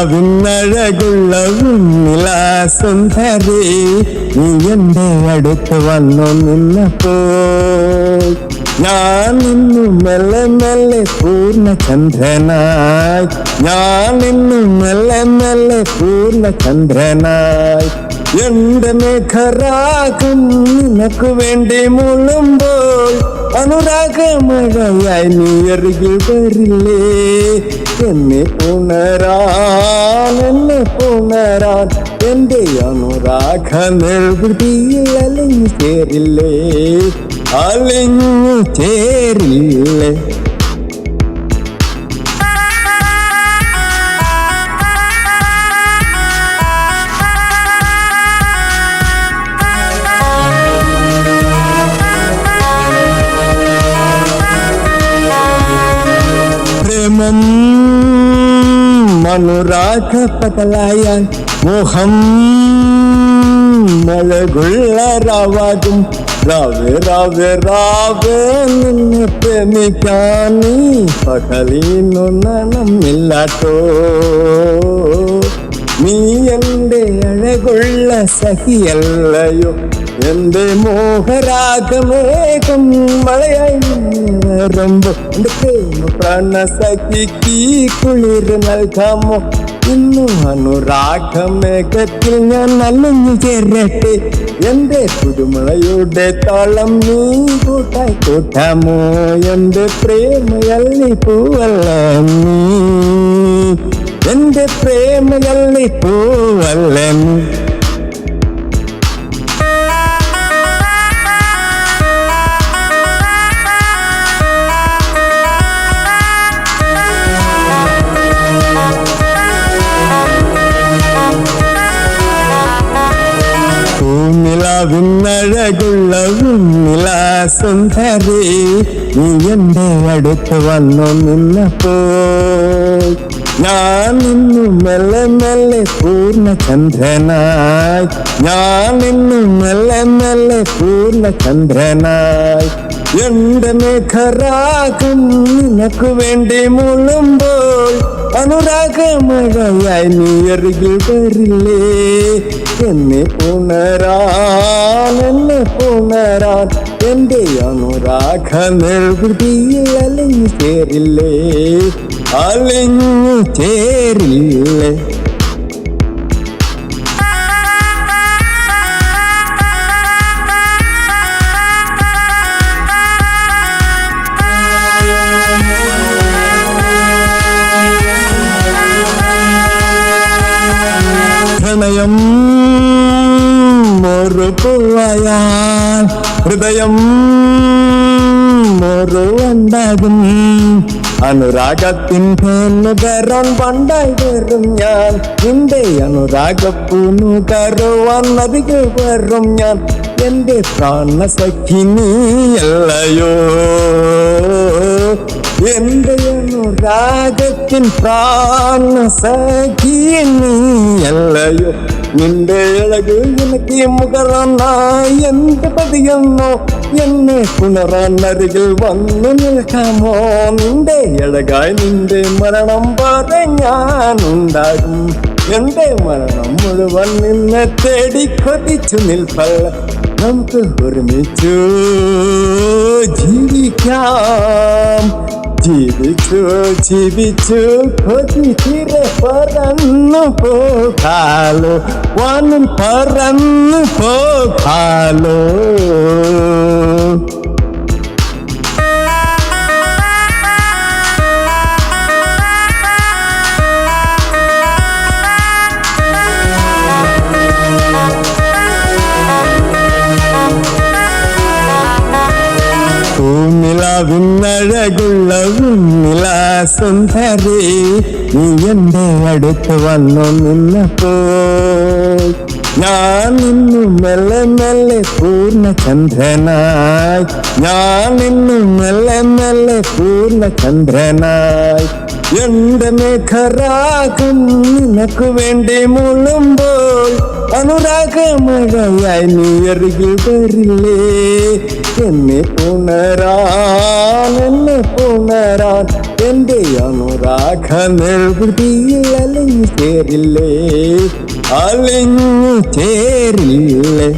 പൂനിലാവിന്നഴകുള്ള സുന്ദരി നീ എന്റെ അടുത്ത് വന്നു നിന്നപ്പോൾ ഞാൻ ഇന്നു മെല്ലെ മെല്ലെ പൂർണ്ണചന്ദ്രനായി ഞാൻ ഇന്നു മെല്ലെ മെല്ലെ പൂർണ്ണചന്ദ്രനായി എന്റെ മേഘരാഗം നിനക്ക് വേണ്ടി മുള്ളുമ്പോൾ അനുരാഗമഴയായി നീ അരികിൽ വരില്ലേ എന്നെ പുണരാൻ എന്റെ അനുരാഗ നിർവൃതിയിൽ അലിഞ്ഞു ചേരില്ലേ പ്രേമം അനുരാഗ പകലായാൽ മോഹം മഴകുള്ള രാവാകും രാവേ നിന്നെ പ്രേമിക്കാൻ നീ പകലിനു നനമില്ലാട്ടോ നീ എന്റെ അഴകുള്ള സഖിയല്ലയോ എന്റെ മോഹരാഗമേകം മഴയായി വരുമ്പോ എന്റെ പ്രേമ പ്രാണ സഖിക്ക് കുളിര് നൽകാമോ ഇന്നു അനുരാഗമേഘത്തിൽ ഞാൻ അലിഞ്ഞു ചേരട്ടെ എന്റെ പുതുമഴയുടെ താളം നീ കൂട്ടാമോ എന്റെ പ്രേമയല്ലി പൂവല്ല നീ എന്റെ പ്രേമയല്ലി പൂവല്ല നീ പൂനിലാവിന്നഴകുള്ള സുന്ദരി നീ എന്റെ അടുത്ത് വന്നു നിന്നപ്പോൾ ഞാൻ ഇന്നു മെല്ലെ മെല്ലെ പൂർണ്ണചന്ദ്രനായി ഞാൻ ഇന്നു മെല്ലെ മെല്ലെ പൂർണ്ണചന്ദ്രനായി എന്റെ മേഘരാഗം നിനക്ക് വേണ്ടി മുള്ളുമ്പോൾ അനുരാഗമഴയായി നീ അരികിൽ വരില്ലേ എന്നെ പുണരാൻ എന്റെ അനുരാഗ നിർവൃതിയിൽ അലിഞ്ഞു ചേരില്ലേ പ്രണയം ഒരു പൂവായാൽ ഹൃദയം ഒരു ഉണ്ടാകും അനുരാഗത്തിൻ നുകരാൻ പണ്ടായി വരും ഞാൻ നിന്റെ അനുരാഗപ്പൂനുകരുവാൻ നദികൾ വരും ഞാൻ എന്റെ പ്രാണസഖി നീയല്ലയോ എന്റെ അനുരാഗത്തിൻ പ്രാണസഖി നീയല്ലയോ നിന്റെ ഇളക് എനിക്ക് മുകറാനായി എന്റെ പതിയെന്നോ എന്നെ പുണറാൻ അരികിൽ വന്നു നിൽക്കാമോ നിന്റെ ഇളകായി നിന്റെ മരണം വരെ ഞാനുണ്ടാകും എന്റെ മരണം മുഴുവൻ നിന്നെ തേടി കൊതിച്ചു നിൽപ്പല്ല നമുക്ക് ഒരുമിച്ചു ജീവിക്കാം ജീവിച്ചു കൊതിരെ പറന്നു പോകാലോ വാനും പറന്നു പോകാലോ പൂനിലാവിന്നഴകുള്ള സുന്ദരി നീ എന്റെ അടുത്ത് വന്നു നിന്നപ്പോൾ ഞാൻ ഇന്നു മെല്ലെ മെല്ലെ പൂർണ്ണചന്ദ്രനായി ഞാൻ ഇന്നു മെല്ലെ മെല്ലെ പൂർണ്ണചന്ദ്രനായി എന്റെ മേഘരാഗം നിനക്ക് വേണ്ടി മുള്ളുമ്പോൾ അനുരാഗമഴയായി നീ അരികിൽ വരില്ലേ എന്നെ പുണരാൻ എന്റെ അനുരാഗ ആഘനിർവൃതിയിൽ അലിഞ്ഞു ചേരില്ലേ, അലിഞ്ഞു ചേരില്ലേ.